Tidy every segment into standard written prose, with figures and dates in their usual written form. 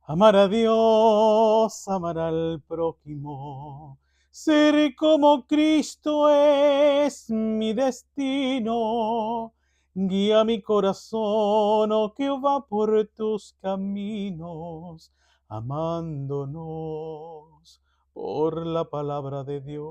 Amar a Dios, amar al prójimo, ser como Cristo es mi destino. Guía mi corazón, oh Jehová, por tus caminos, amándonos por la palabra de Dios.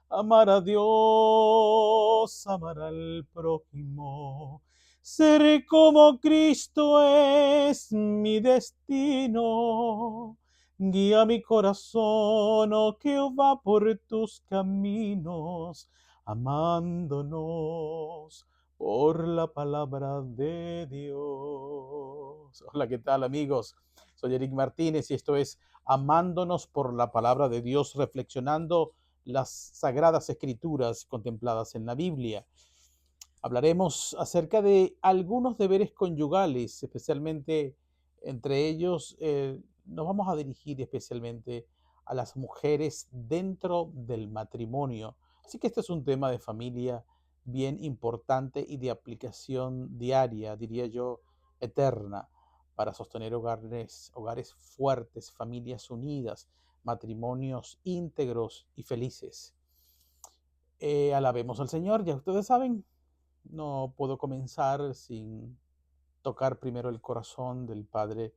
Amar a Dios, amar al prójimo. Ser como Cristo es mi destino. Guía mi corazón, oh Jehová, por tus caminos, amándonos por la palabra de Dios. Hola, ¿qué tal, amigos? Soy Eric Martínez y esto es Amándonos por la palabra de Dios, reflexionando las sagradas escrituras contempladas en la Biblia. Hablaremos acerca de algunos deberes conyugales, especialmente entre ellos nos vamos a dirigir especialmente a las mujeres dentro del matrimonio. Así que este es un tema de familia bien importante y de aplicación diaria, diría yo, eterna, para sostener hogares fuertes, familias unidas, matrimonios íntegros y felices. Alabemos al Señor, ya ustedes saben, no puedo comenzar sin tocar primero el corazón del Padre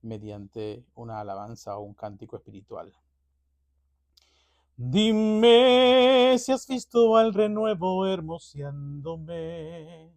mediante una alabanza o un cántico espiritual. Dime si has visto al renuevo hermoseándome,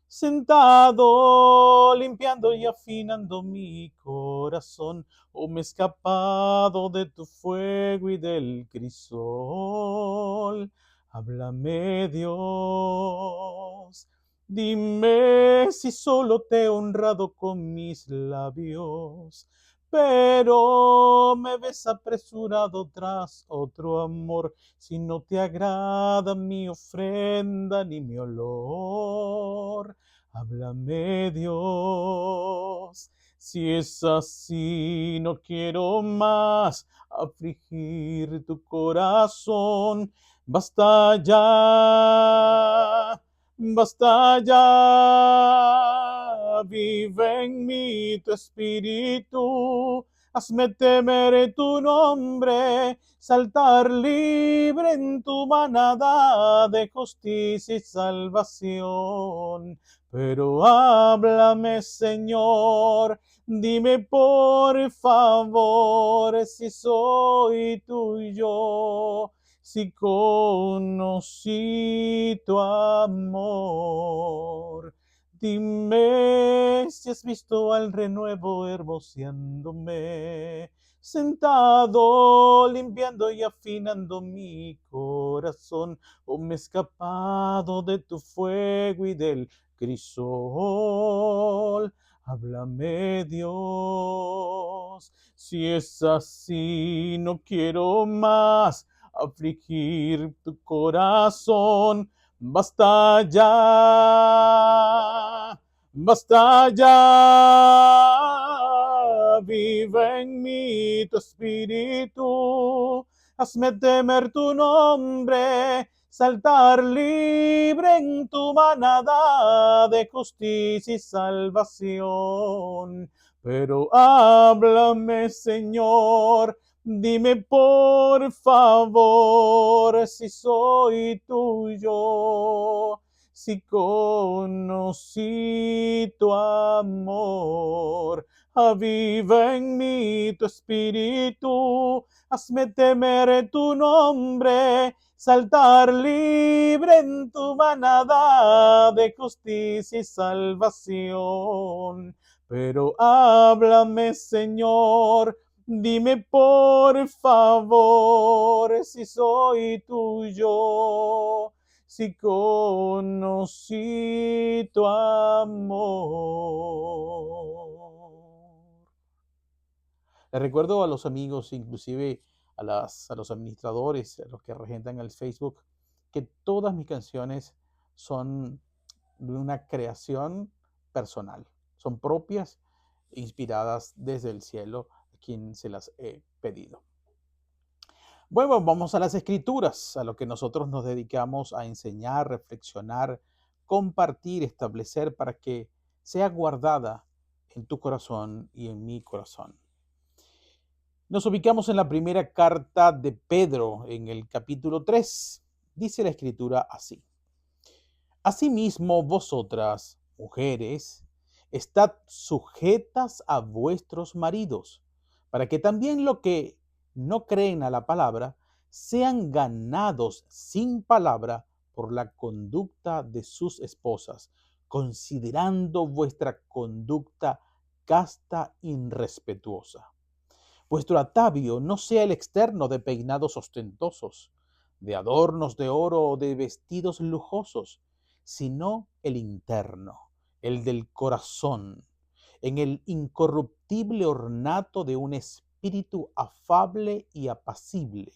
sentado, limpiando y afinando mi corazón, o me he escapado de tu fuego y del crisol. Háblame, Dios, dime si solo te he honrado con mis labios, pero me ves apresurado tras otro amor, si no te agrada mi ofrenda ni mi olor. Háblame, Dios, si es así, no quiero más afligir tu corazón. Basta ya, basta ya, vive en mí tu espíritu, hazme temer tu nombre, saltar libre en tu manada de justicia y salvación. Pero háblame, Señor, dime por favor si soy tuyo, si conocí tu amor. Dime si has visto al renuevo hermoseándome, sentado, limpiando y afinando mi corazón, o me he escapado de tu fuego y del crisol. Háblame, Dios, si es así, no quiero más afligir tu corazón. Basta ya, basta ya, vive en mí tu espíritu, hazme temer tu nombre, saltar libre en tu manada de justicia y salvación. Pero háblame, Señor, dime por favor si soy tuyo, si conocí tu amor. Aviva en mí tu espíritu, hazme temer tu nombre, saltar libre en tu manada de justicia y salvación. Pero háblame, Señor, dime por favor si soy tuyo, si conocí tu amor. Le recuerdo a los amigos, inclusive a los administradores, a los que regentan el Facebook, que todas mis canciones son de una creación personal, son propias, inspiradas desde el cielo, a quien se las he pedido. Bueno, vamos a las escrituras, a lo que nosotros nos dedicamos a enseñar, reflexionar, compartir, establecer para que sea guardada en tu corazón y en mi corazón. Nos ubicamos en la primera carta de Pedro, en el capítulo 3. Dice la escritura así: Asimismo, vosotras, mujeres, estad sujetas a vuestros maridos, para que también los que no creen a la palabra sean ganados sin palabra por la conducta de sus esposas, considerando vuestra conducta casta e irrespetuosa. Vuestro atavio no sea el externo de peinados ostentosos, de adornos de oro o de vestidos lujosos, sino el interno, el del corazón, en el incorruptible ornato de un espíritu afable y apacible,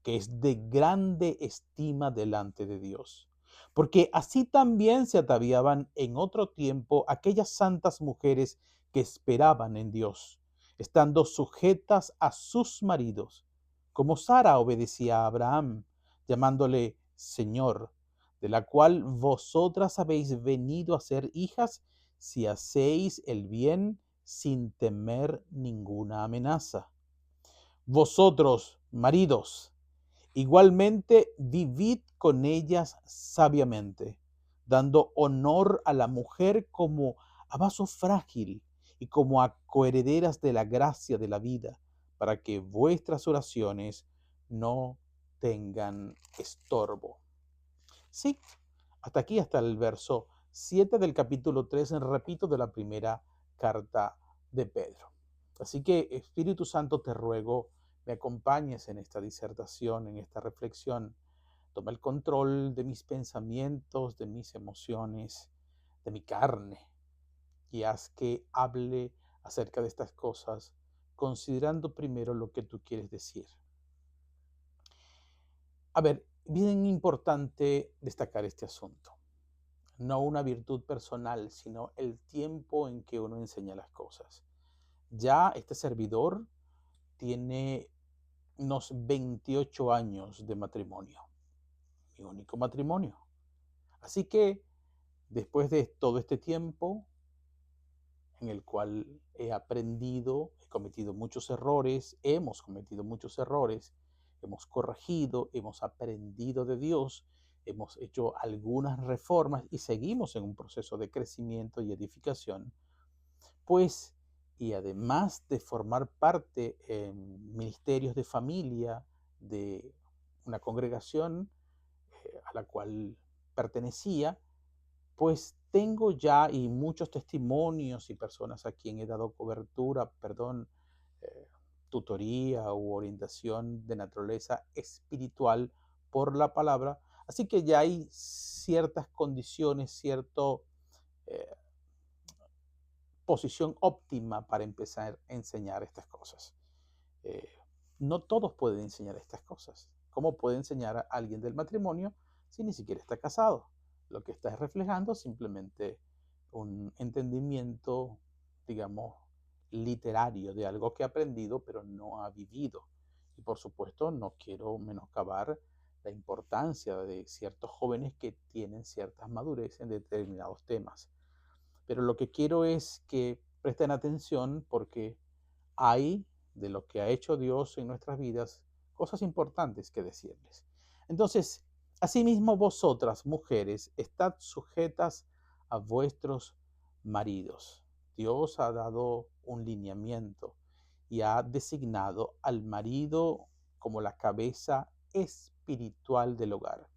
que es de grande estima delante de Dios. Porque así también se ataviaban en otro tiempo aquellas santas mujeres que esperaban en Dios, estando sujetas a sus maridos, como Sara obedecía a Abraham, llamándole Señor, de la cual vosotras habéis venido a ser hijas si hacéis el bien sin temer ninguna amenaza. Vosotros, maridos, igualmente vivid con ellas sabiamente, dando honor a la mujer como a vaso frágil y como a coherederas de la gracia de la vida, para que vuestras oraciones no tengan estorbo. Sí, hasta aquí, hasta el verso 7 del capítulo 3, repito, de la primera carta de Pedro. Así que, Espíritu Santo, te ruego, me acompañes en esta disertación, en esta reflexión. Toma el control de mis pensamientos, de mis emociones, de mi carne, y haz que hable acerca de estas cosas, considerando primero lo que tú quieres decir. A ver, bien importante destacar este asunto. No una virtud personal, sino el tiempo en que uno enseña las cosas. Ya este servidor tiene unos 28 años de matrimonio, mi único matrimonio. Así que después de todo este tiempo en el cual he aprendido, he cometido muchos errores, hemos cometido muchos errores, hemos corregido, hemos aprendido de Dios, hemos hecho algunas reformas y seguimos en un proceso de crecimiento y edificación, pues, y además de formar parte en ministerios de familia de una congregación a la cual pertenecía, pues tengo ya y muchos testimonios y personas a quien he dado cobertura, eh, tutoría u orientación de naturaleza espiritual por la palabra. Así que ya hay ciertas condiciones, cierta posición óptima para empezar a enseñar estas cosas. Eh, no todos pueden enseñar estas cosas. ¿Cómo puede enseñar a alguien del matrimonio si ni siquiera está casado? Lo que está reflejando simplemente un entendimiento, digamos, literario de algo que ha aprendido pero no ha vivido. Y por supuesto no quiero menoscabar la importancia de ciertos jóvenes que tienen ciertas madurez en determinados temas. Pero lo que quiero es que presten atención porque hay de lo que ha hecho Dios en nuestras vidas cosas importantes que decirles. Entonces, asimismo vosotras, mujeres, estad sujetas a vuestros maridos. Dios ha dado un lineamiento y ha designado al marido como la cabeza espiritual del hogar.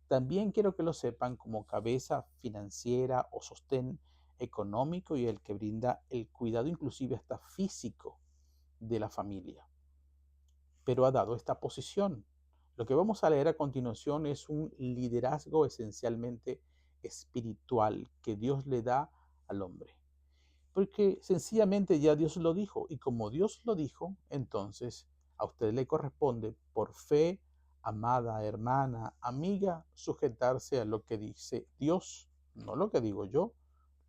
También quiero que lo sepan como cabeza financiera o sostén económico y el que brinda el cuidado inclusive hasta físico de la familia, pero ha dado esta posición. Lo que vamos a leer a continuación es un liderazgo esencialmente espiritual que Dios le da al hombre, porque sencillamente ya Dios lo dijo, y como Dios lo dijo, entonces a usted le corresponde por fe, amada hermana, amiga, sujetarse a lo que dice Dios, no lo que digo yo,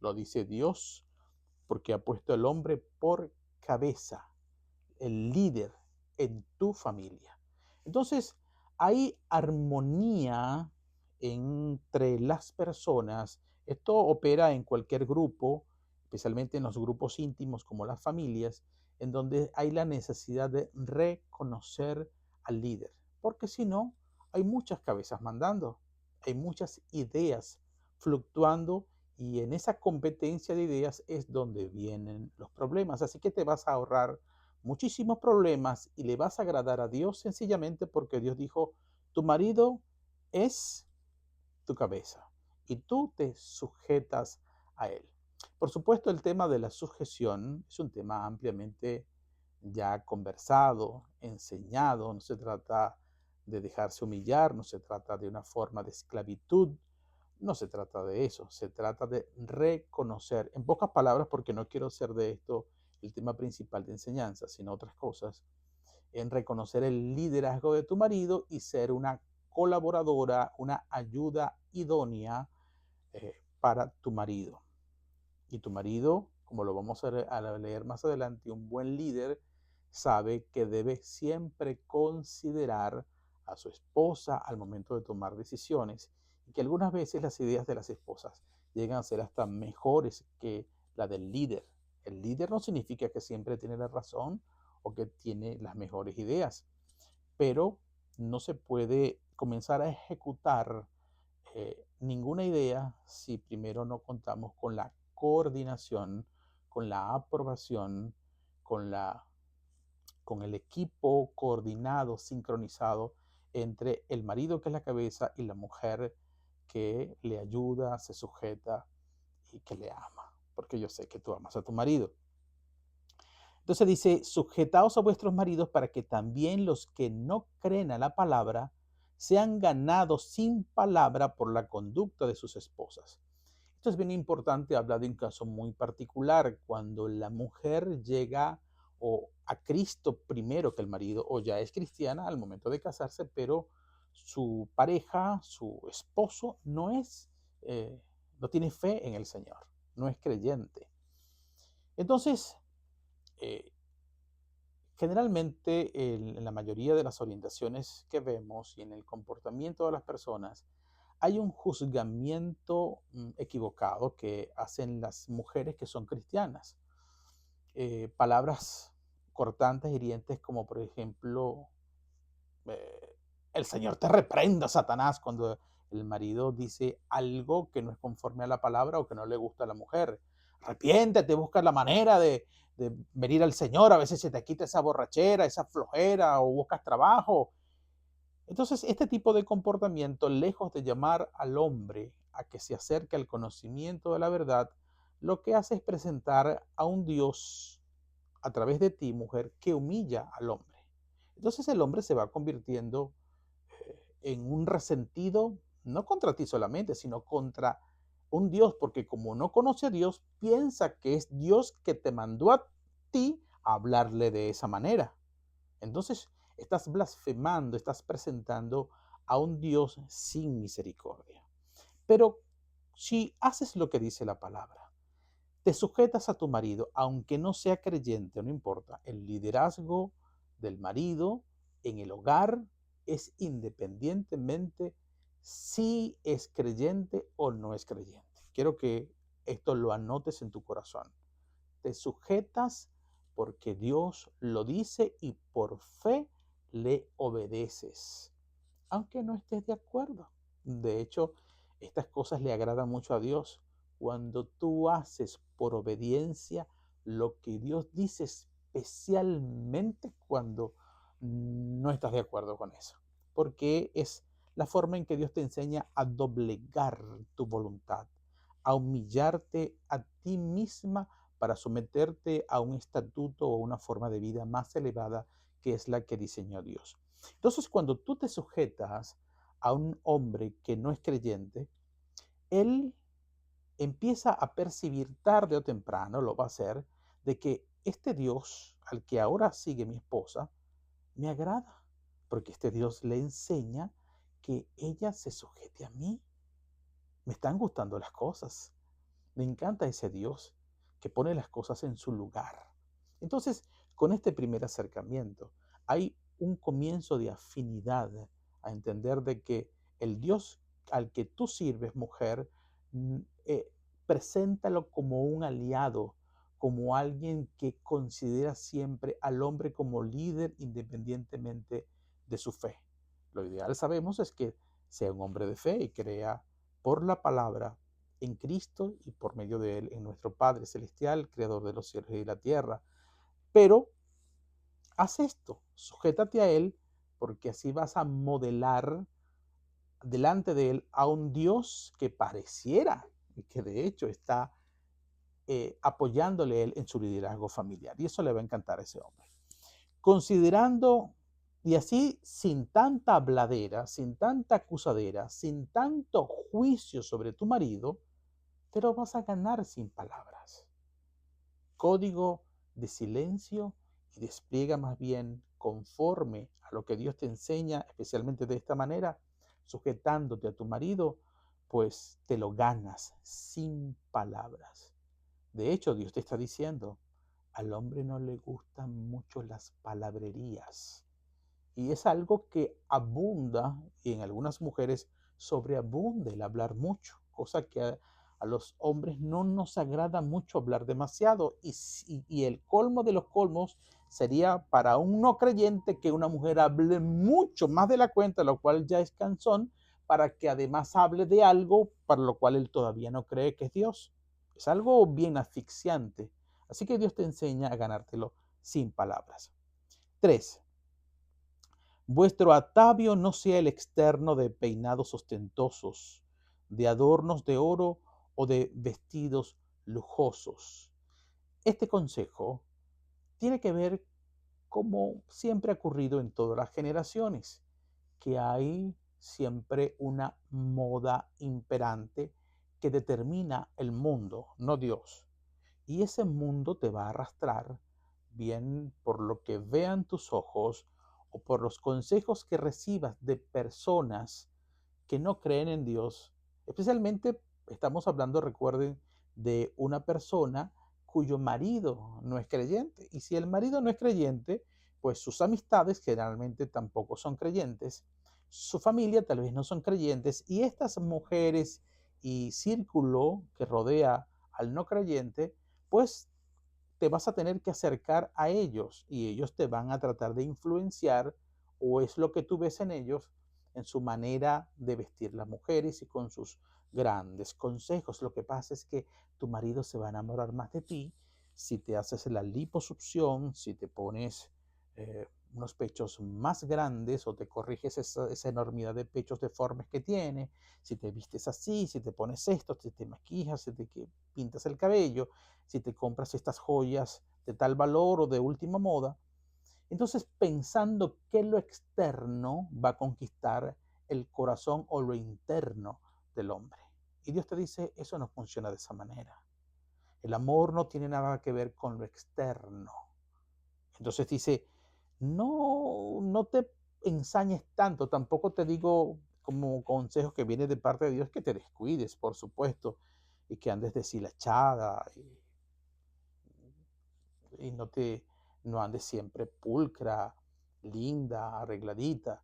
lo dice Dios, porque ha puesto al hombre por cabeza, el líder en tu familia. Entonces, hay armonía entre las personas. Esto opera en cualquier grupo, especialmente en los grupos íntimos como las familias, en donde hay la necesidad de reconocer al líder, porque si no, hay muchas cabezas mandando, hay muchas ideas fluctuando y en esa competencia de ideas es donde vienen los problemas. Así que te vas a ahorrar muchísimos problemas y le vas a agradar a Dios sencillamente porque Dios dijo, tu marido es tu cabeza y tú te sujetas a él. Por supuesto, el tema de la sujeción es un tema ampliamente ya conversado, enseñado, no se trata de dejarse humillar, no se trata de una forma de esclavitud, no se trata de eso, se trata de reconocer, en pocas palabras, porque no quiero hacer de esto el tema principal de enseñanza, sino otras cosas, en reconocer el liderazgo de tu marido y ser una colaboradora, una ayuda idónea para tu marido. Y tu marido, como lo vamos a leer más adelante, un buen líder sabe que debe siempre considerar a su esposa al momento de tomar decisiones y que algunas veces las ideas de las esposas llegan a ser hasta mejores que la del líder. El líder no significa que siempre tiene la razón o que tiene las mejores ideas, pero no se puede comenzar a ejecutar ninguna idea si primero no contamos con la coordinación, con la aprobación, con, la, con el equipo coordinado, sincronizado entre el marido que es la cabeza y la mujer que le ayuda, se sujeta y que le ama, porque yo sé que tú amas a tu marido. Entonces dice, sujetaos a vuestros maridos para que también los que no creen a la palabra sean ganados sin palabra por la conducta de sus esposas. Esto es bien importante, habla de un caso muy particular, cuando la mujer llega o a Cristo primero que el marido, o ya es cristiana al momento de casarse, pero su pareja, su esposo, no tiene fe en el Señor, no es creyente. Entonces, eh, generalmente, en la mayoría de las orientaciones que vemos y en el comportamiento de las personas, hay un juzgamiento equivocado que hacen las mujeres que son cristianas. Palabras cortantes, hirientes, como por ejemplo, el Señor te reprenda, Satanás, cuando el marido dice algo que no es conforme a la palabra o que no le gusta a la mujer. Arrepiéntete, busca la manera de venir al Señor, a veces se te quita esa borrachera, esa flojera o buscas trabajo. Entonces, este tipo de comportamiento, lejos de llamar al hombre a que se acerque al conocimiento de la verdad, lo que hace es presentar a un Dios a través de ti, mujer, que humilla al hombre. Entonces el hombre se va convirtiendo en un resentido, no contra ti solamente, sino contra un Dios, porque como no conoce a Dios, piensa que es Dios que te mandó a ti a hablarle de esa manera. Entonces, estás blasfemando, estás presentando a un Dios sin misericordia. Pero si haces lo que dice la palabra, te sujetas a tu marido, aunque no sea creyente, no importa, el liderazgo del marido en el hogar es independientemente si es creyente o no es creyente. Quiero que esto lo anotes en tu corazón. Te sujetas porque Dios lo dice y por fe le obedeces, aunque no estés de acuerdo. De hecho, estas cosas le agradan mucho a Dios cuando tú haces por obediencia lo que Dios dice, especialmente cuando no estás de acuerdo con eso, porque es la forma en que Dios te enseña a doblegar tu voluntad, a humillarte a ti misma para someterte a un estatuto o una forma de vida más elevada que es la que diseñó Dios. Entonces, cuando tú te sujetas a un hombre que no es creyente, él empieza a percibir tarde o temprano, lo va a hacer, de que este Dios al que ahora sigue mi esposa, me agrada, porque este Dios le enseña que ella se sujete a mí. Me están gustando las cosas. Me encanta ese Dios que pone las cosas en su lugar. Entonces, con este primer acercamiento, hay un comienzo de afinidad a entender de que el Dios al que tú sirves, mujer, preséntalo como un aliado, como alguien que considera siempre al hombre como líder independientemente de su fe. Lo ideal, sabemos, es que sea un hombre de fe y crea por la palabra en Cristo y por medio de él en nuestro Padre Celestial, Creador de los cielos y de la tierra. Pero haz esto, sujétate a él, porque así vas a modelar delante de él a un Dios que pareciera y que de hecho está apoyándole él en su liderazgo familiar. Y eso le va a encantar a ese hombre. Considerando, y así sin tanta habladera, sin tanta acusadera, sin tanto juicio sobre tu marido, te lo vas a ganar sin palabras. Código de silencio y despliega más bien conforme a lo que Dios te enseña, especialmente de esta manera, sujetándote a tu marido, pues te lo ganas sin palabras. De hecho, Dios te está diciendo, al hombre no le gustan mucho las palabrerías. Y es algo que abunda, y en algunas mujeres sobreabunda el hablar mucho, cosa que a los hombres no nos agrada mucho hablar demasiado. Y el colmo de los colmos sería para un no creyente que una mujer hable mucho más de la cuenta, lo cual ya es cansón, para que además hable de algo para lo cual él todavía no cree que es Dios. Es algo bien asfixiante. Así que Dios te enseña a ganártelo sin palabras. 3. Vuestro atavio no sea el externo de peinados ostentosos, de adornos de oro o de vestidos lujosos. Este consejo tiene que ver, como siempre ha ocurrido en todas las generaciones, que hay siempre una moda imperante que determina el mundo, no Dios. Y ese mundo te va a arrastrar, bien por lo que vean tus ojos o por los consejos que recibas de personas que no creen en Dios. Especialmente estamos hablando, recuerden, de una persona cuyo marido no es creyente. Y si el marido no es creyente, pues sus amistades generalmente tampoco son creyentes. Su familia tal vez no son creyentes. Y estas mujeres y círculo que rodea al no creyente, pues te vas a tener que acercar a ellos y ellos te van a tratar de influenciar, o es lo que tú ves en ellos, en su manera de vestir las mujeres y con sus grandes consejos. Lo que pasa es que tu marido se va a enamorar más de ti si te haces la liposucción, si te pones unos pechos más grandes o te corriges esa enormidad de pechos deformes que tiene, si te vistes así, si te pones esto, si te maquillas, si te pintas el cabello, si te compras estas joyas de tal valor o de última moda. Entonces, pensando que lo externo va a conquistar el corazón o lo interno del hombre. Y Dios te dice, eso no funciona de esa manera. El amor no tiene nada que ver con lo externo. Entonces dice, no te ensañes tanto, tampoco te digo como consejo que viene de parte de Dios que te descuides, por supuesto, y que andes deshilachada y no andes siempre pulcra, linda, arregladita,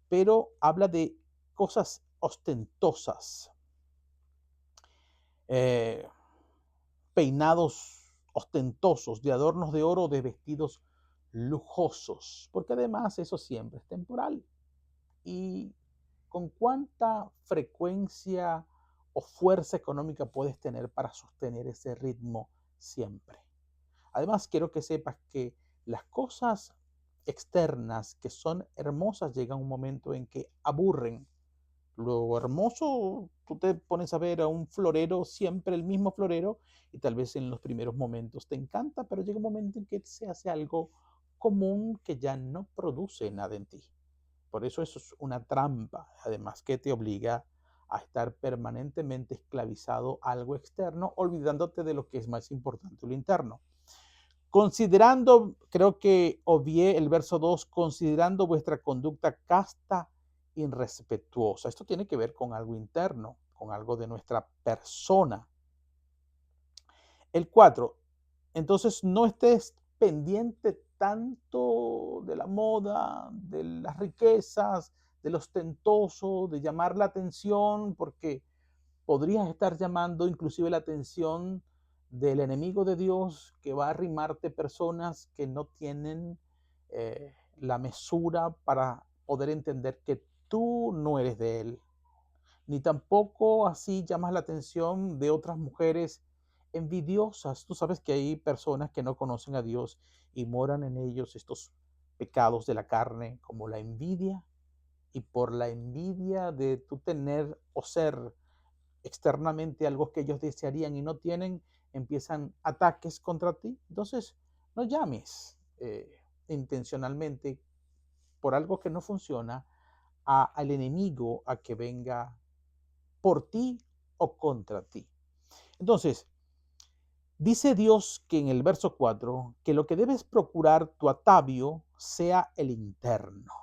pero habla de cosas ostentosas, eh, peinados ostentosos, de adornos de oro, de vestidos lujosos, porque además eso siempre es temporal. Y con cuánta frecuencia o fuerza económica puedes tener para sostener ese ritmo siempre. Además, quiero que sepas que las cosas externas que son hermosas llegan un momento en que aburren. Lo hermoso, tú te pones a ver a un florero, siempre el mismo florero, y tal vez en los primeros momentos te encanta, pero llega un momento en que se hace algo común que ya no produce nada en ti. Por eso es una trampa, además que te obliga a estar permanentemente esclavizado a algo externo, olvidándote de lo que es más importante, lo interno. Considerando, creo que obvié el verso 2, considerando vuestra conducta casta y respetuosa. Esto tiene que ver con algo interno, con algo de nuestra persona. El 4, entonces no estés pendiente tanto de la moda, de las riquezas, del ostentoso, de llamar la atención, porque podrías estar llamando inclusive la atención del enemigo de Dios, que va a arrimarte personas que no tienen la mesura para poder entender que tú no eres de Él. Ni tampoco así llamas la atención de otras mujeres envidiosas. Tú sabes que hay personas que no conocen a Dios y moran en ellos estos pecados de la carne, como la envidia, y por la envidia de tú tener o ser externamente algo que ellos desearían y no tienen, empiezan ataques contra ti. Entonces, no llames intencionalmente por algo que no funciona al enemigo a que venga por ti o contra ti. Entonces, dice Dios que en el verso 4, que lo que debes procurar tu atavio sea el interno,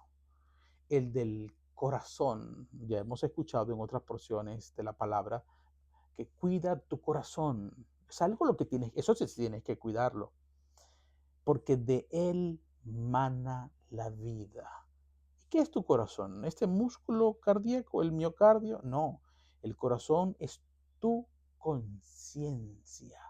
el del corazón. Ya hemos escuchado en otras porciones de la palabra que cuida tu corazón. Es algo lo que tienes, eso sí tienes que cuidarlo, porque de él mana la vida. ¿Y qué es tu corazón? ¿Este músculo cardíaco, el miocardio? No, el corazón es tu conciencia.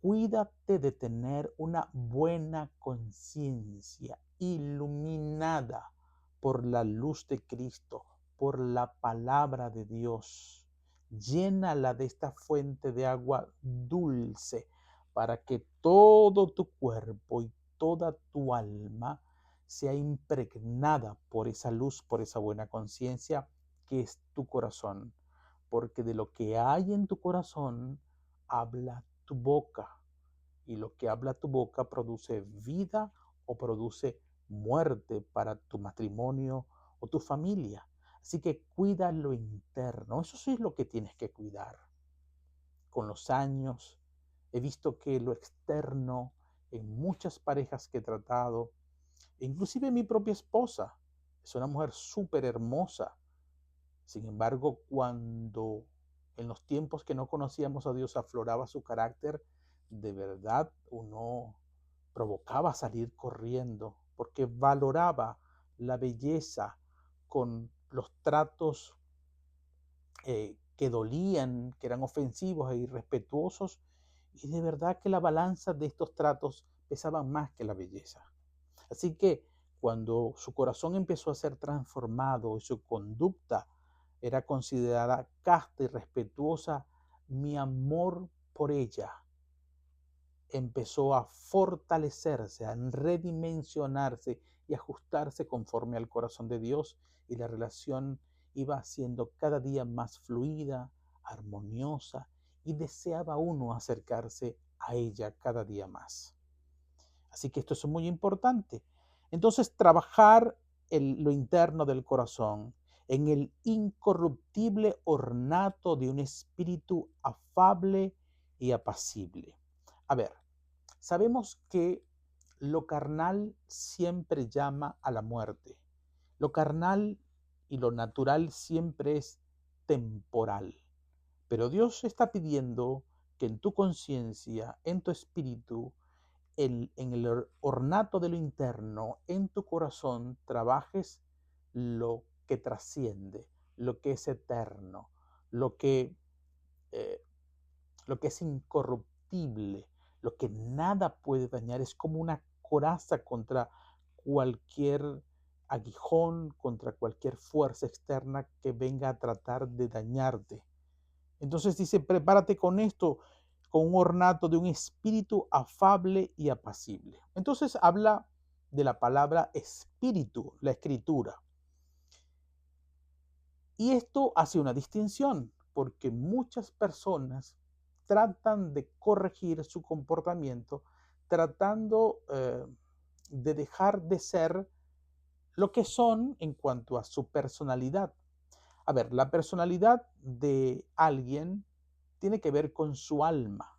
Cuídate de tener una buena conciencia iluminada por la luz de Cristo, por la palabra de Dios. Llénala de esta fuente de agua dulce para que todo tu cuerpo y toda tu alma sea impregnada por esa luz, por esa buena conciencia que es tu corazón. Porque de lo que hay en tu corazón habla tu boca, y lo que habla tu boca produce vida o produce muerte para tu matrimonio o tu familia. Así que cuida lo interno, eso sí es lo que tienes que cuidar. Con los años he visto que lo externo en muchas parejas que he tratado, inclusive mi propia esposa, es una mujer súper hermosa. Sin embargo, cuando en los tiempos que no conocíamos a Dios afloraba su carácter, de verdad uno provocaba salir corriendo porque valoraba la belleza con los tratos que dolían, que eran ofensivos e irrespetuosos, y de verdad que la balanza de estos tratos pesaba más que la belleza. Así que cuando su corazón empezó a ser transformado y su conducta era considerada casta y respetuosa, mi amor por ella empezó a fortalecerse, a redimensionarse y ajustarse conforme al corazón de Dios, y la relación iba siendo cada día más fluida, armoniosa, y deseaba uno acercarse a ella cada día más. Así que esto es muy importante. Entonces, trabajar lo interno del corazón en el incorruptible ornato de un espíritu afable y apacible. A ver, sabemos que lo carnal siempre llama a la muerte. Lo carnal y lo natural siempre es temporal. Pero Dios está pidiendo que en tu conciencia, en tu espíritu, en el ornato de lo interno, en tu corazón, trabajes lo que trasciende, lo que es eterno, lo que, eh, lo que es incorruptible, lo que nada puede dañar. Es como una coraza contra cualquier aguijón, contra cualquier fuerza externa que venga a tratar de dañarte. Entonces dice, prepárate con esto, con un ornato de un espíritu afable y apacible. Entonces habla de la palabra espíritu, la escritura. Y esto hace una distinción, porque muchas personas tratan de corregir su comportamiento, tratando de dejar de ser lo que son en cuanto a su personalidad. A ver, la personalidad de alguien tiene que ver con su alma,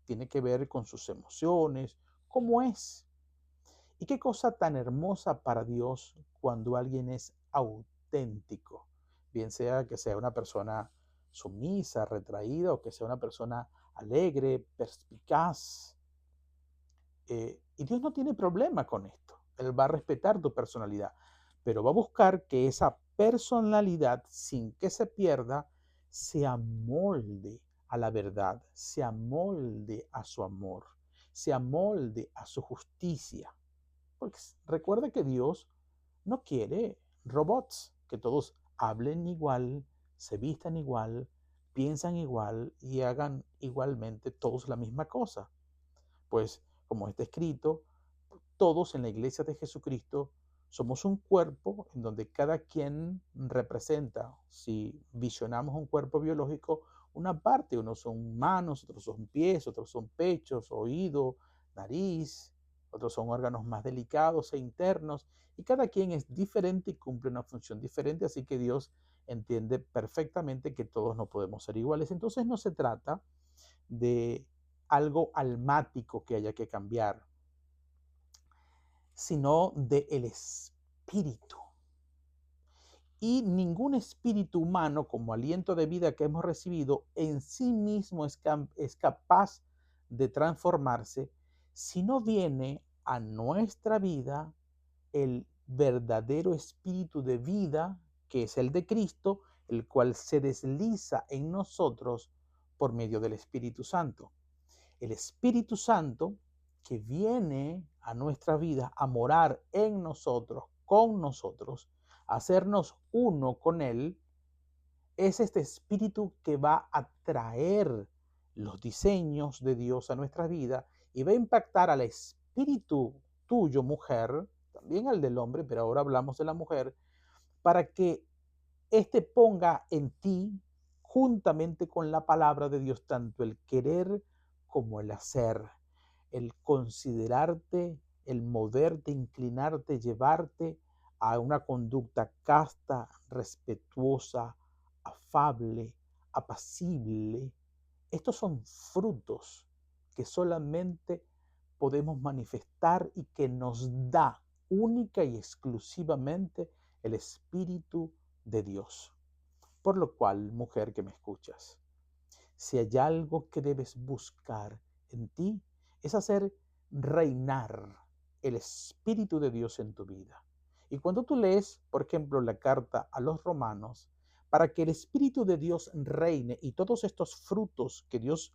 tiene que ver con sus emociones, cómo es. Y qué cosa tan hermosa para Dios cuando alguien es auténtico, bien sea que sea una persona sumisa, retraída, o que sea una persona alegre, perspicaz. Y Dios no tiene problema con esto. Él va a respetar tu personalidad, pero va a buscar que esa personalidad, sin que se pierda, se amolde a la verdad, se amolde a su amor, se amolde a su justicia. Porque recuerda que Dios no quiere robots, que todos hablen igual, se vistan igual, piensan igual y hagan igualmente todos la misma cosa. Pues como está escrito, todos en la iglesia de Jesucristo somos un cuerpo en donde cada quien representa, si visionamos un cuerpo biológico, una parte. Unos son manos, otros son pies, otros son pechos, oído, nariz, otros son órganos más delicados e internos, y cada quien es diferente y cumple una función diferente, así que Dios entiende perfectamente que todos no podemos ser iguales. Entonces no se trata de algo almático que haya que cambiar, sino del espíritu. Y ningún espíritu humano, como aliento de vida que hemos recibido, en sí mismo es capaz de transformarse si no viene a nuestra vida el verdadero espíritu de vida, que es el de Cristo, el cual se desliza en nosotros por medio del Espíritu Santo. El Espíritu Santo que viene a nuestra vida a morar en nosotros, con nosotros, a hacernos uno con Él, es este Espíritu que va a traer los diseños de Dios a nuestra vida y va a impactar al espíritu tuyo, mujer, también al del hombre, pero ahora hablamos de la mujer, para que éste ponga en ti, juntamente con la palabra de Dios, tanto el querer como el hacer, el considerarte, el moverte, inclinarte, llevarte a una conducta casta, respetuosa, afable, apacible. Estos son frutos que solamente podemos manifestar y que nos da única y exclusivamente el Espíritu de Dios. Por lo cual, mujer que me escuchas, si hay algo que debes buscar en ti, es hacer reinar el Espíritu de Dios en tu vida. Y cuando tú lees, por ejemplo, la carta a los romanos, para que el Espíritu de Dios reine y todos estos frutos que Dios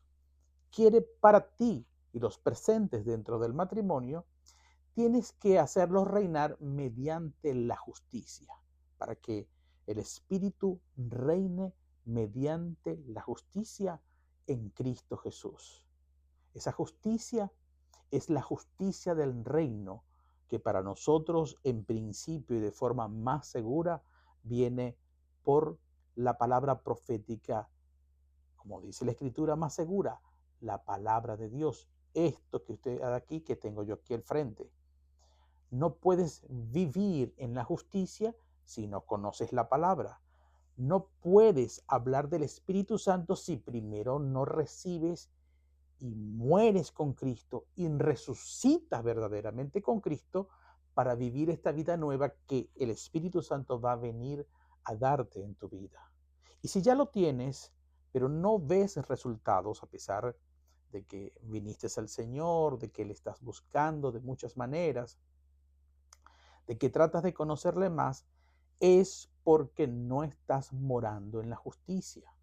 quiere para ti y los presentes dentro del matrimonio, tienes que hacerlos reinar mediante la justicia, para que el Espíritu reine mediante la justicia en Cristo Jesús. Esa justicia es la justicia del reino, que para nosotros en principio y de forma más segura viene por la palabra profética, como dice la Escritura, más segura, la palabra de Dios. Esto que usted da aquí, que tengo yo aquí al frente. No puedes vivir en la justicia si no conoces la palabra. No puedes hablar del Espíritu Santo si primero no recibes y mueres con Cristo y resucitas verdaderamente con Cristo para vivir esta vida nueva que el Espíritu Santo va a venir a darte en tu vida. Y si ya lo tienes, pero no ves resultados a pesar de que viniste al Señor, de que le estás buscando de muchas maneras, de que tratas de conocerle más, es porque no estás morando en la justicia.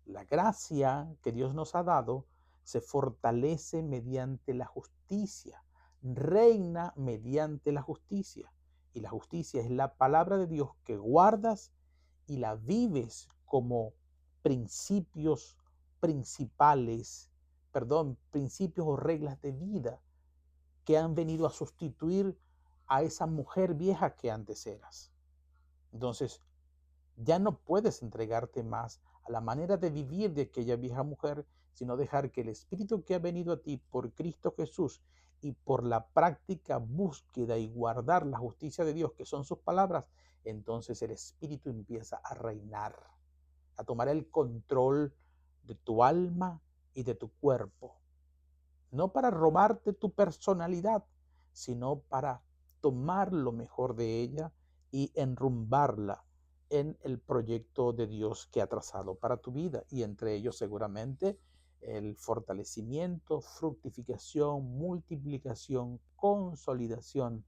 La gracia que Dios nos ha dado se fortalece mediante la justicia, reina mediante la justicia. Y la justicia es la palabra de Dios que guardas y la vives como principios principales, principios o reglas de vida que han venido a sustituir a esa mujer vieja que antes eras. Entonces, ya no puedes entregarte más a la manera de vivir de aquella vieja mujer, sino dejar que el Espíritu que ha venido a ti por Cristo Jesús y por la práctica búsqueda y guardar la justicia de Dios, que son sus palabras, entonces el Espíritu empieza a reinar, a tomar el control de tu alma y de tu cuerpo. No para robarte tu personalidad, sino para tomar lo mejor de ella y enrumbarla en el proyecto de Dios que ha trazado para tu vida, y entre ellos seguramente el fortalecimiento, fructificación, multiplicación, consolidación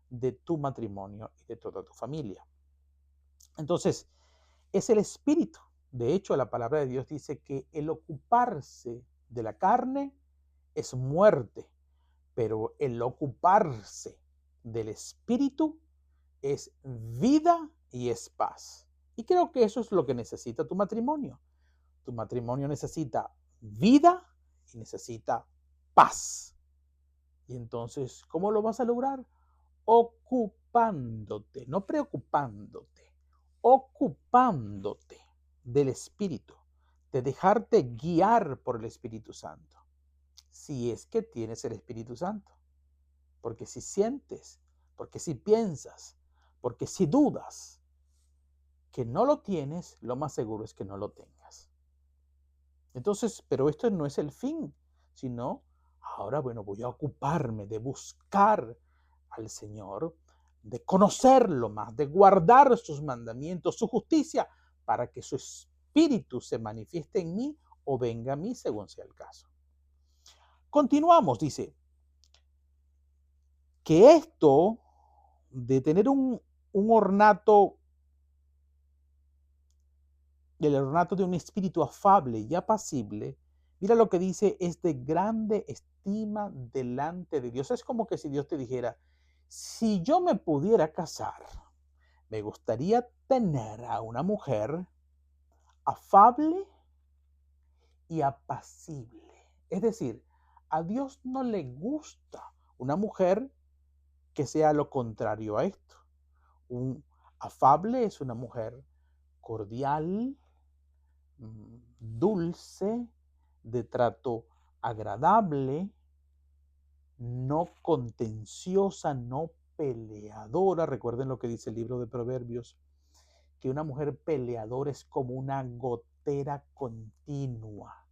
de tu matrimonio y de toda tu familia. Entonces, es el Espíritu. De hecho, la palabra de Dios dice que el ocuparse de la carne es muerte, pero el ocuparse del espíritu es vida y es paz. Y creo que eso es lo que necesita tu matrimonio. Tu matrimonio necesita vida y necesita paz. Y entonces, ¿cómo lo vas a lograr? Ocupándote, no preocupándote, ocupándote del Espíritu, de dejarte guiar por el Espíritu Santo, si es que tienes el Espíritu Santo. Porque si sientes, porque si piensas, porque si dudas que no lo tienes, lo más seguro es que no lo tengas. Entonces, pero esto no es el fin, sino ahora, bueno, voy a ocuparme de buscar al Señor, de conocerlo más, de guardar sus mandamientos, su justicia, para que su espíritu se manifieste en mí o venga a mí según sea el caso. Continuamos, dice, que esto de tener un ornato, el ornato de un espíritu afable y apacible, mira lo que dice, es de grande estima delante de Dios. Es como que si Dios te dijera, si yo me pudiera casar, me gustaría tener a una mujer afable y apacible. Es decir, a Dios no le gusta una mujer que sea lo contrario a esto. Un afable es una mujer cordial, dulce, de trato agradable, no contenciosa, no peleadora. Recuerden lo que dice el libro de Proverbios, que una mujer peleadora es como una gotera continua.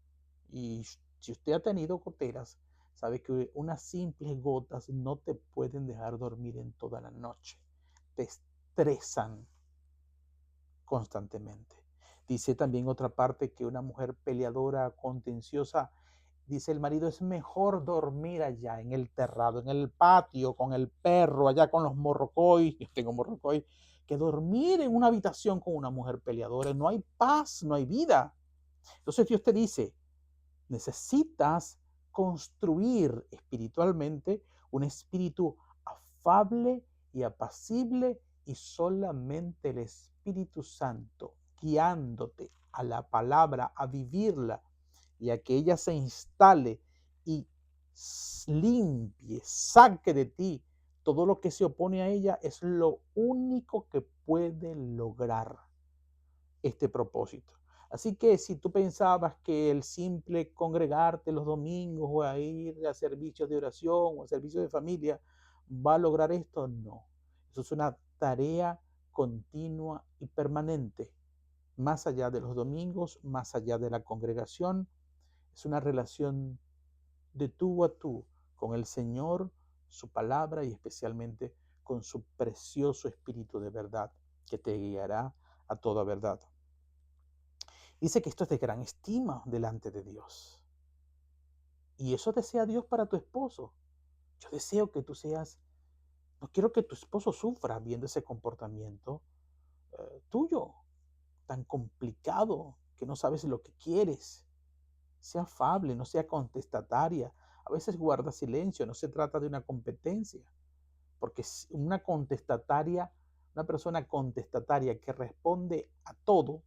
Y si usted ha tenido goteras, sabe que unas simples gotas no te pueden dejar dormir en toda la noche. Te estresan constantemente. Dice también otra parte que una mujer peleadora, contenciosa, dice el marido, es mejor dormir allá en el terrado, en el patio, con el perro, allá con los morrocoy, yo tengo morrocoy, que dormir en una habitación con una mujer peleadora. No hay paz, no hay vida. Entonces Dios te dice, necesitas construir espiritualmente un espíritu afable y apacible, y solamente el Espíritu Santo guiándote a la palabra, a vivirla y a que ella se instale y limpie, saque de ti todo lo que se opone a ella, es lo único que puede lograr este propósito. Así que si tú pensabas que el simple congregarte los domingos o a ir a servicios de oración o a servicios de familia va a lograr esto, no. Eso es una tarea continua y permanente, más allá de los domingos, más allá de la congregación. Es una relación de tú a tú con el Señor, su palabra y especialmente con su precioso Espíritu de verdad que te guiará a toda verdad. Dice que esto es de gran estima delante de Dios. Y eso desea Dios para tu esposo. Yo deseo que tú seas, no quiero que tu esposo sufra viendo ese comportamiento tuyo, tan complicado, que no sabes lo que quieres. Sea afable, no sea contestataria. A veces guarda silencio, no se trata de una competencia, porque una persona contestataria que responde a todo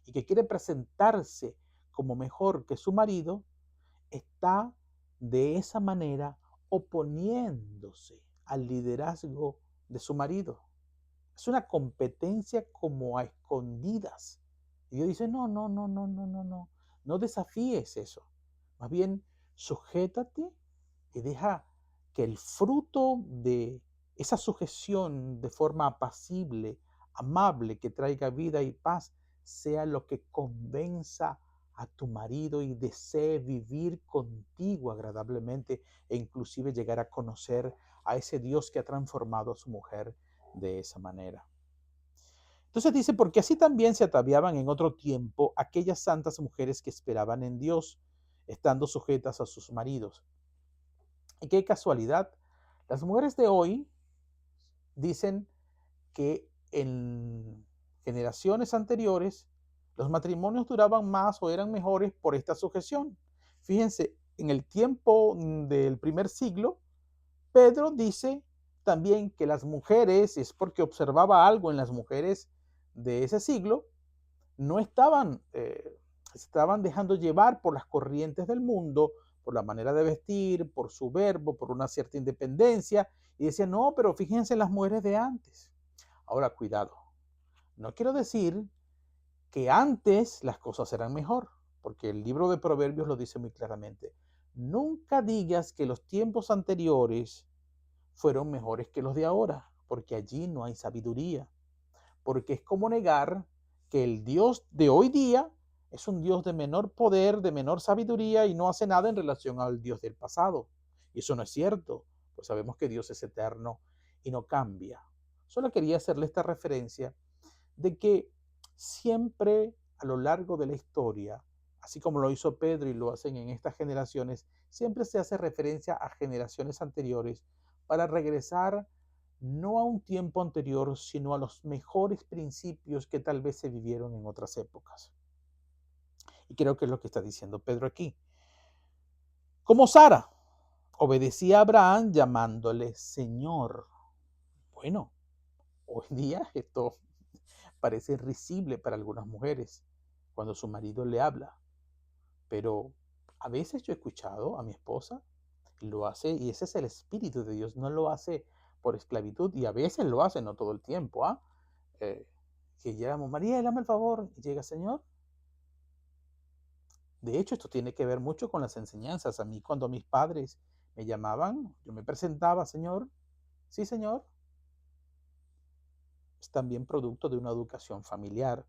y que quiere presentarse como mejor que su marido, está de esa manera oponiéndose al liderazgo de su marido. Es una competencia como a escondidas. Y Dios dice, no, no, no, no, no, no, no. No desafíes eso. Más bien, sujétate y deja que el fruto de esa sujeción de forma apacible, amable, que traiga vida y paz, sea lo que convenza a tu marido y desee vivir contigo agradablemente e inclusive llegar a conocer a ese Dios que ha transformado a su mujer de esa manera. Entonces dice, porque así también se ataviaban en otro tiempo aquellas santas mujeres que esperaban en Dios, estando sujetas a sus maridos. Y qué casualidad, las mujeres de hoy dicen que en generaciones anteriores Los matrimonios duraban más o eran mejores por esta sujeción. Fíjense, en el tiempo del primer siglo, Pedro dice también que las mujeres, es porque observaba algo en las mujeres de ese siglo, no estaban, se estaban dejando llevar por las corrientes del mundo, por la manera de vestir, por su verbo, por una cierta independencia, y decían, no, pero fíjense en las mujeres de antes. Ahora, cuidado, no quiero decir que antes las cosas eran mejor, porque el libro de Proverbios lo dice muy claramente. Nunca digas que los tiempos anteriores fueron mejores que los de ahora, porque allí no hay sabiduría, porque es como negar que el Dios de hoy día es un Dios de menor poder, de menor sabiduría y no hace nada en relación al Dios del pasado. Y eso no es cierto, pues sabemos que Dios es eterno y no cambia. Solo quería hacerle esta referencia de que siempre a lo largo de la historia, así como lo hizo Pedro y lo hacen en estas generaciones, siempre se hace referencia a generaciones anteriores para regresar no a un tiempo anterior, sino a los mejores principios que tal vez se vivieron en otras épocas. Y creo que es lo que está diciendo Pedro aquí. Como Sara obedecía a Abraham llamándole Señor. Bueno, hoy día esto parece risible para algunas mujeres cuando su marido le habla, pero a veces yo he escuchado a mi esposa y lo hace, y ese es el Espíritu de Dios, no lo hace por esclavitud, y a veces lo hace, no todo el tiempo, ¿ah? Que llegamos, María, dame el favor, y llega Señor. De hecho, esto tiene que ver mucho con las enseñanzas. A mí, cuando mis padres me llamaban, yo me presentaba, Señor, sí, Señor, es también producto de una educación familiar.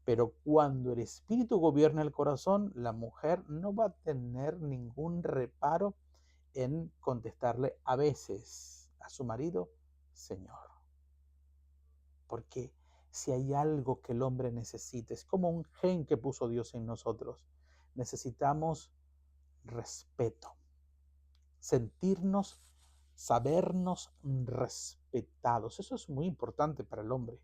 Pero cuando el espíritu gobierna el corazón, la mujer no va a tener ningún reparo en contestarle a veces a su marido, Señor. Porque si hay algo que el hombre necesita, es como un gen que puso Dios en nosotros. Necesitamos respeto, sentirnos, sabernos respetados. Eso es muy importante para el hombre.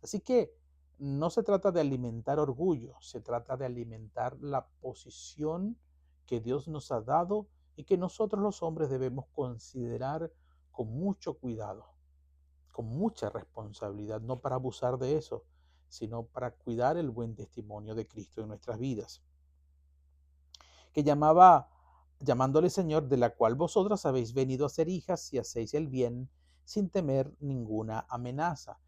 Así que no se trata de alimentar orgullo, se trata de alimentar la posición que Dios nos ha dado y que nosotros los hombres debemos considerar con mucho cuidado, con mucha responsabilidad, no para abusar de eso, sino para cuidar el buen testimonio de Cristo en nuestras vidas. Que llamándole Señor, de la cual vosotras habéis venido a ser hijas si hacéis el bien sin temer ninguna amenaza.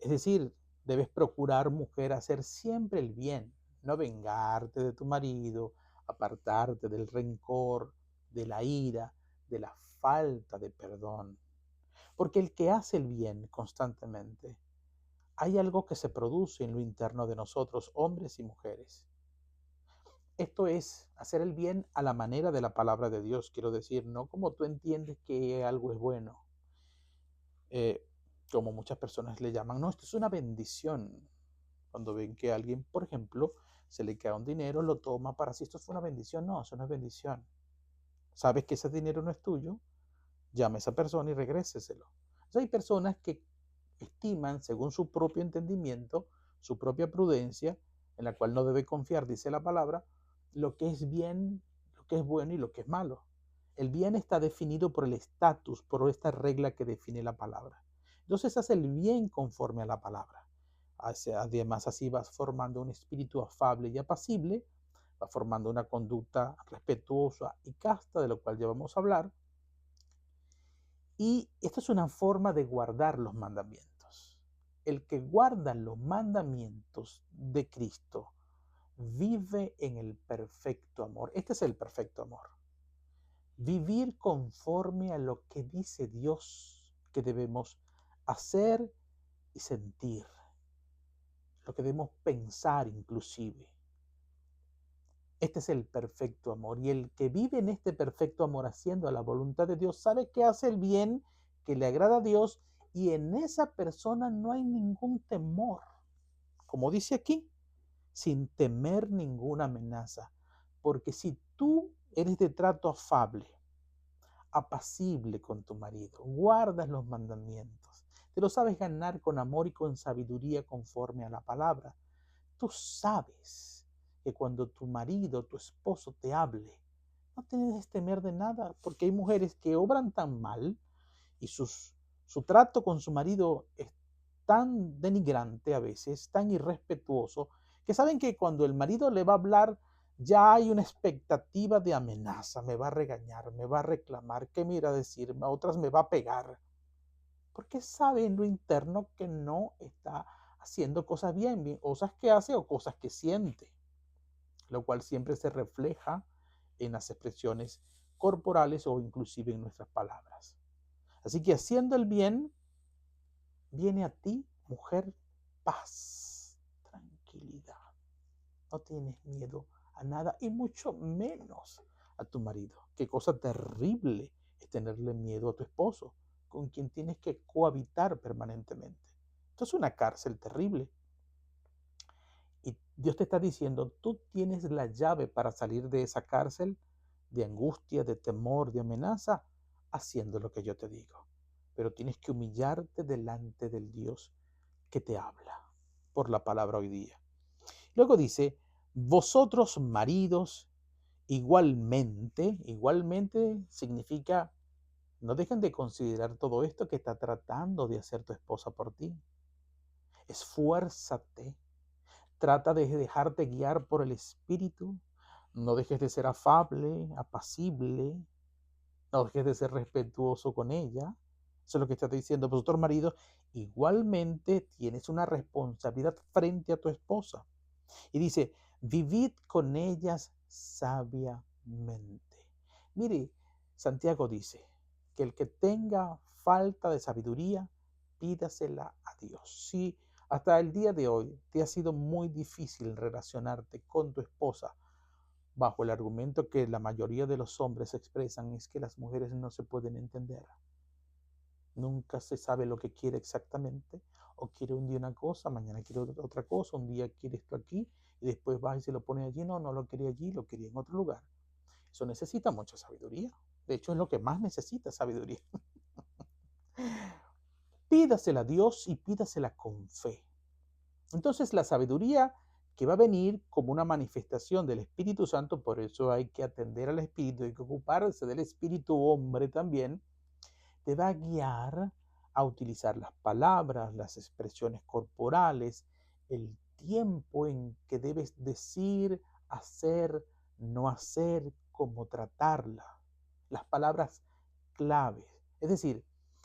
Es decir, debes procurar, mujer, hacer siempre el bien, no vengarte de tu marido, apartarte del rencor, de la ira, de la falta de perdón. Porque el que hace el bien constantemente, hay algo que se produce en lo interno de nosotros, hombres y mujeres. Esto es hacer el bien a la manera de la palabra de Dios, quiero decir, no como tú entiendes que algo es bueno, eh, como muchas personas le llaman. No, esto es una bendición. Cuando ven que alguien, por ejemplo, se le queda un dinero, lo toma para si esto fue una bendición. No, eso no es bendición. Sabes que ese dinero no es tuyo, llama a esa persona y regréseselo. Entonces, hay personas que estiman, según su propio entendimiento, su propia prudencia, en la cual no debe confiar, dice la palabra, lo que es bien, lo que es bueno y lo que es malo. El bien está definido por el estatus, por esta regla que define la palabra. Entonces hace el bien conforme a la palabra. Además, así vas formando un espíritu afable y apacible, va formando una conducta respetuosa y casta, de lo cual ya vamos a hablar. Y esta es una forma de guardar los mandamientos. El que guarda los mandamientos de Cristo vive en el perfecto amor. Este es el perfecto amor. Vivir conforme a lo que dice Dios que debemos hacer y sentir, lo que debemos pensar inclusive. Este es el perfecto amor, y el que vive en este perfecto amor haciendo la voluntad de Dios sabe que hace el bien, que le agrada a Dios, y en esa persona no hay ningún temor, como dice aquí, sin temer ninguna amenaza. Porque si tú eres de trato afable, apacible con tu marido, guardas los mandamientos, te lo sabes ganar con amor y con sabiduría conforme a la palabra, Tú sabes que cuando tu marido, tu esposo te hable, no tienes que temer de nada, porque hay mujeres que obran tan mal y su trato con su marido es tan denigrante a veces, tan irrespetuoso, que saben que cuando el marido le va a hablar, ya hay una expectativa de amenaza, me va a regañar, me va a reclamar, qué me irá a decir, a otras me va a pegar, porque sabe en lo interno que no está haciendo cosas bien, cosas que hace o cosas que siente, lo cual siempre se refleja en las expresiones corporales o inclusive en nuestras palabras. Así que haciendo el bien, viene a ti, mujer, paz, tranquilidad. No tienes miedo a nada y mucho menos a tu marido. Qué cosa terrible es tenerle miedo a tu esposo, con quien tienes que cohabitar permanentemente. Esto es una cárcel terrible. Y Dios te está diciendo, tú tienes la llave para salir de esa cárcel de angustia, de temor, de amenaza, haciendo lo que yo te digo. Pero tienes que humillarte delante del Dios que te habla por la palabra hoy día. Luego dice, vosotros maridos, igualmente significa, no dejen de considerar todo esto que está tratando de hacer tu esposa por ti. Esfuérzate, trata de dejarte guiar por el Espíritu, no dejes de ser afable, apacible, no dejes de ser respetuoso con ella. Eso es lo que está diciendo. Vosotros maridos, igualmente tienes una responsabilidad frente a tu esposa. Y dice, vivid con ellas sabiamente. Mire, Santiago dice que el que tenga falta de sabiduría, pídasela a Dios. Si hasta el día de hoy te ha sido muy difícil relacionarte con tu esposa, bajo el argumento que la mayoría de los hombres expresan es que las mujeres no se pueden entender. Nunca se sabe lo que quiere exactamente, o quiere un día una cosa, mañana quiere otra cosa, un día quiere esto aquí, y después va y se lo pone allí, no lo quería allí, lo quería en otro lugar. Eso necesita mucha sabiduría. De hecho, es lo que más necesita, sabiduría. Pídasela a Dios y pídasela con fe. Entonces, la sabiduría que va a venir como una manifestación del Espíritu Santo, por eso hay que atender al Espíritu, hay que ocuparse del Espíritu hombre también, te va a guiar a utilizar las palabras, las expresiones corporales, el tiempo en que debes decir, hacer, no hacer, cómo tratarla, las palabras claves. Es decir,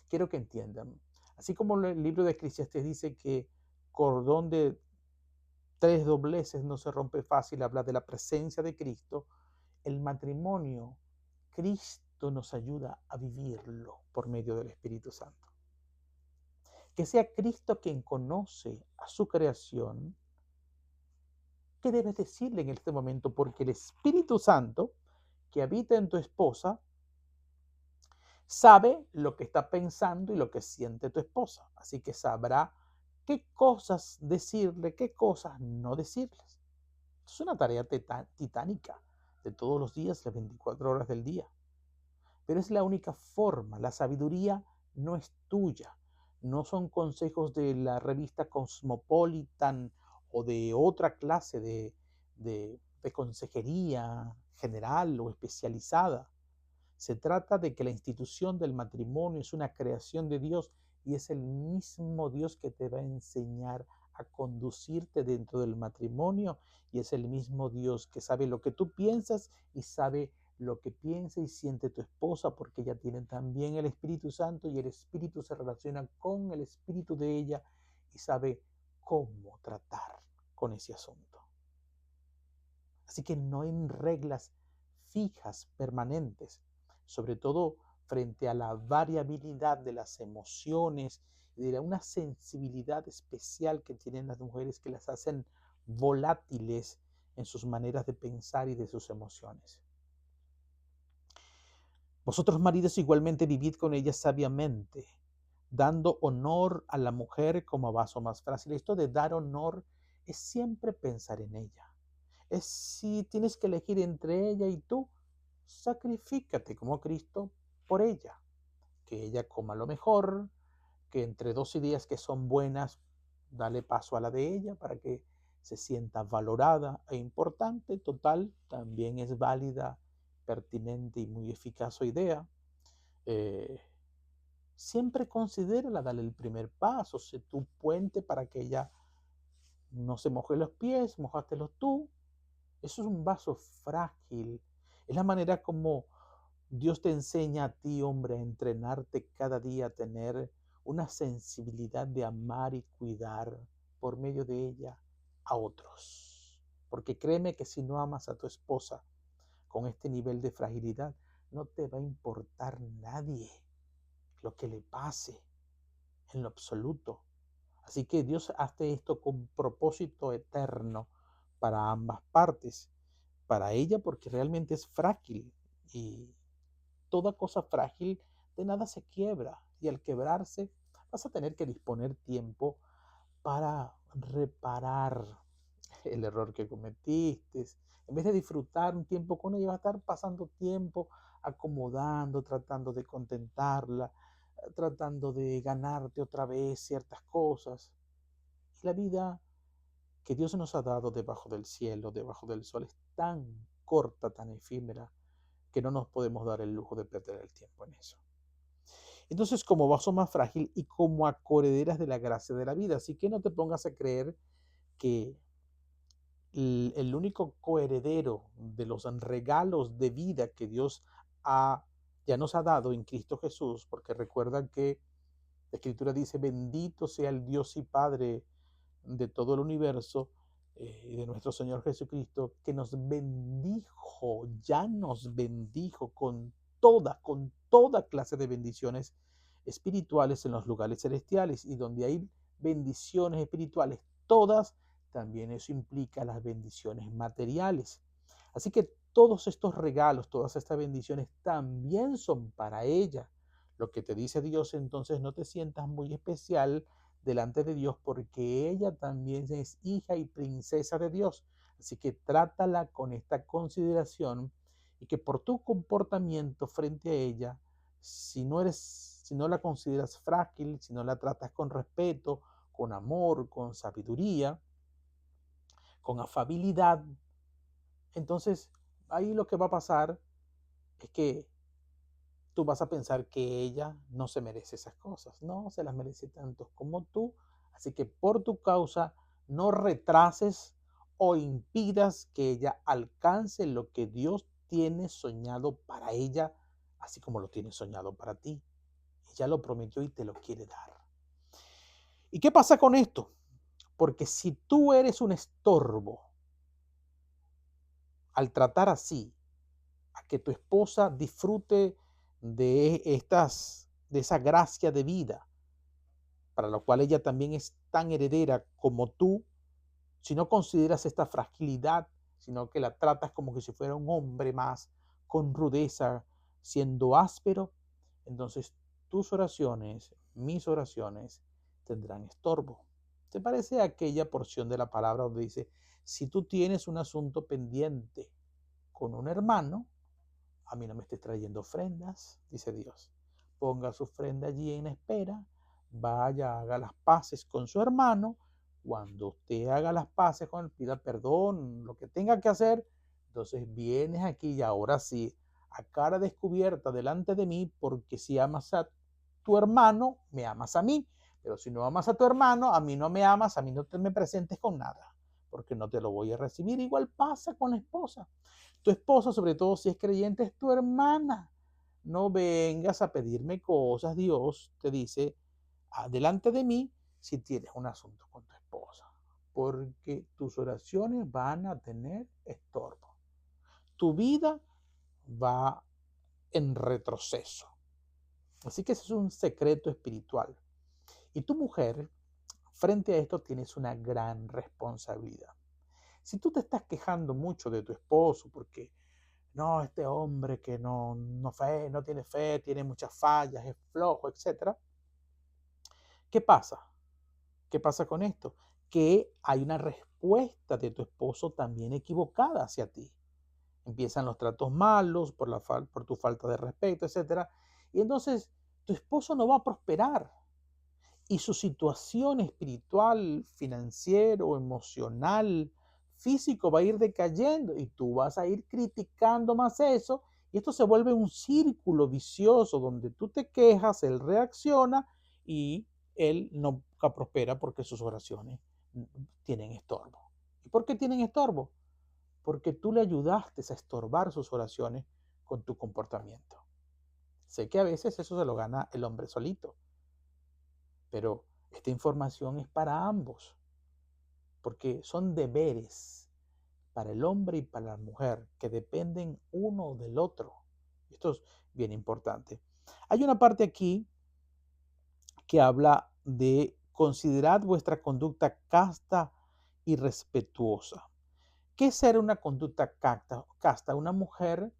quiero que entiendan, así como el libro de Eclesiastés dice que cordón de tres dobleces no se rompe fácil, habla de la presencia de Cristo, el matrimonio, Cristo nos ayuda a vivirlo por medio del Espíritu Santo. Que sea Cristo quien conoce a su creación. ¿Qué debes decirle en este momento? Porque el Espíritu Santo que habita en tu esposa sabe lo que está pensando y lo que siente tu esposa. Así que sabrá qué cosas decirle, qué cosas no decirles. Es una tarea titánica de todos los días, las 24 horas del día. Pero es la única forma. La sabiduría no es tuya. No son consejos de la revista Cosmopolitan o de otra clase de consejería general o especializada. Se trata de que la institución del matrimonio es una creación de Dios y es el mismo Dios que te va a enseñar a conducirte dentro del matrimonio y es el mismo Dios que sabe lo que tú piensas y sabe lo que piensa y siente tu esposa porque ella tiene también el Espíritu Santo y el Espíritu se relaciona con el Espíritu de ella y sabe cómo tratar con ese asunto. Así que no hay reglas fijas, permanentes, sobre todo frente a la variabilidad de las emociones y de una sensibilidad especial que tienen las mujeres que las hacen volátiles en sus maneras de pensar y de sus emociones. Vosotros maridos igualmente vivid con ellas sabiamente, dando honor a la mujer como vaso más frágil. Esto de dar honor es siempre pensar en ella. Es si tienes que elegir entre ella y tú, sacrifícate como Cristo por ella. Que ella coma lo mejor, que entre dos ideas que son buenas, dale paso a la de ella para que se sienta valorada e importante. Total, también es válida, pertinente y muy eficaz su idea. Eh, Siempre considérala, dale el primer paso, sé tu puente para que ella no se moje los pies, mojátelos tú. Eso es un vaso frágil. Es la manera como Dios te enseña a ti, hombre, a entrenarte cada día a tener una sensibilidad de amar y cuidar por medio de ella a otros. Porque créeme que si no amas a tu esposa con este nivel de fragilidad, no te va a importar nadie lo que le pase en lo absoluto. Así que Dios hace esto con propósito eterno para ambas partes. Para ella porque realmente es frágil y toda cosa frágil de nada se quiebra y al quebrarse vas a tener que disponer tiempo para reparar el error que cometiste. En vez de disfrutar un tiempo con ella, vas a estar pasando tiempo acomodando, tratando de contentarla, tratando de ganarte otra vez ciertas cosas. Y la vida que Dios nos ha dado debajo del cielo, debajo del sol, es tan corta, tan efímera, que no nos podemos dar el lujo de perder el tiempo en eso. Entonces, como vaso más frágil y como acorederas de la gracia de la vida, así que no te pongas a creer que el único coheredero de los regalos de vida que Dios ya nos ha dado en Cristo Jesús, porque recuerda que la Escritura dice, bendito sea el Dios y Padre de todo el universo y de nuestro Señor Jesucristo, que nos bendijo, ya nos bendijo con toda clase de bendiciones espirituales en los lugares celestiales, y donde hay bendiciones espirituales, todas, también eso implica las bendiciones materiales. Así que todos estos regalos, todas estas bendiciones también son para ella. Lo que te dice Dios, entonces no te sientas muy especial delante de Dios porque ella también es hija y princesa de Dios. Así que trátala con esta consideración y que por tu comportamiento frente a ella, si no la consideras frágil, si no la tratas con respeto, con amor, con sabiduría, con afabilidad, entonces ahí lo que va a pasar es que tú vas a pensar que ella no se merece esas cosas. No, se las merece tanto como tú. Así que por tu causa, no retrases o impidas que ella alcance lo que Dios tiene soñado para ella, así como lo tiene soñado para ti. Ella lo prometió y te lo quiere dar. ¿Y qué pasa con esto? Porque si tú eres un estorbo al tratar así a que tu esposa disfrute de esa gracia de vida, para lo cual ella también es tan heredera como tú, si no consideras esta fragilidad, sino que la tratas como que si fuera un hombre más, con rudeza, siendo áspero, entonces tus oraciones, mis oraciones, tendrán estorbo. ¿Te parece aquella porción de la palabra donde dice, si tú tienes un asunto pendiente con un hermano, a mí no me esté trayendo ofrendas, dice Dios. Ponga su ofrenda allí en espera, vaya, haga las paces con su hermano. Cuando usted haga las paces con él, pida perdón, lo que tenga que hacer, entonces vienes aquí y ahora sí, a cara descubierta delante de mí, porque si amas a tu hermano, me amas a mí. Pero si no amas a tu hermano, a mí no me amas, a mí no te me presentes con nada, porque no te lo voy a recibir. Igual pasa con la esposa. Tu esposa, sobre todo si es creyente, es tu hermana. No vengas a pedirme cosas. Dios te dice, adelante de mí si tienes un asunto con tu esposa, porque tus oraciones van a tener estorbo. Tu vida va en retroceso. Así que ese es un secreto espiritual. Y tu mujer, frente a esto, tienes una gran responsabilidad. Si tú te estás quejando mucho de tu esposo porque no, este hombre que no tiene fe, tiene muchas fallas, es flojo, etcétera. ¿Qué pasa? ¿Qué pasa con esto? Que hay una respuesta de tu esposo también equivocada hacia ti. Empiezan los tratos malos por tu falta de respeto, etcétera. Y entonces tu esposo no va a prosperar. y su situación espiritual, financiero, emocional, físico va a ir decayendo y tú vas a ir criticando más eso y esto se vuelve un círculo vicioso donde tú te quejas, él reacciona y él nunca prospera porque sus oraciones tienen estorbo. ¿Y por qué tienen estorbo? Porque tú le ayudaste a estorbar sus oraciones con tu comportamiento. Sé que a veces eso se lo gana el hombre solito, pero esta información es para ambos, porque son deberes para el hombre y para la mujer que dependen uno del otro. Esto es bien importante. Hay una parte aquí que habla de considerad vuestra conducta casta y respetuosa. ¿Qué es ser una conducta casta? Una mujer,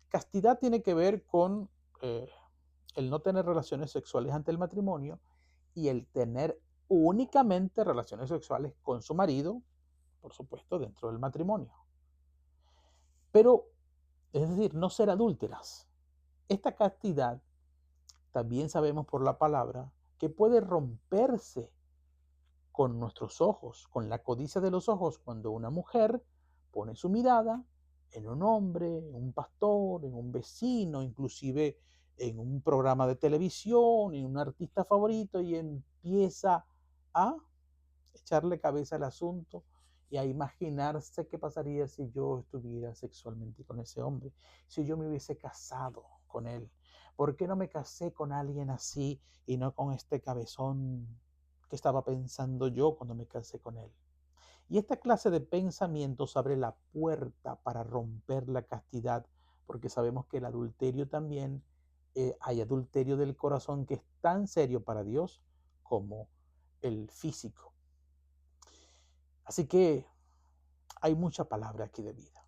castidad tiene que ver con eh, el no tener relaciones sexuales ante el matrimonio y el tener únicamente relaciones sexuales con su marido, por supuesto, dentro del matrimonio. Pero, es decir, no ser adúlteras. Esta castidad, también sabemos por la palabra, que puede romperse con nuestros ojos, con la codicia de los ojos, cuando una mujer pone su mirada en un hombre, en un pastor, en un vecino, inclusive en un programa de televisión, en un artista favorito y empieza a echarle cabeza al asunto y a imaginarse qué pasaría si yo estuviera sexualmente con ese hombre, si yo me hubiese casado con él. ¿Por qué no me casé con alguien así y no con este cabezón que estaba pensando yo cuando me casé con él? Y esta clase de pensamientos abre la puerta para romper la castidad, porque sabemos que el adulterio también, hay adulterio del corazón que es tan serio para Dios como el físico. Así que hay mucha palabra aquí de vida.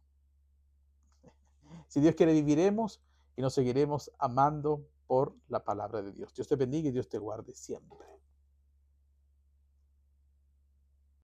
Si Dios quiere, viviremos y nos seguiremos amando por la palabra de Dios. Dios te bendiga y Dios te guarde siempre.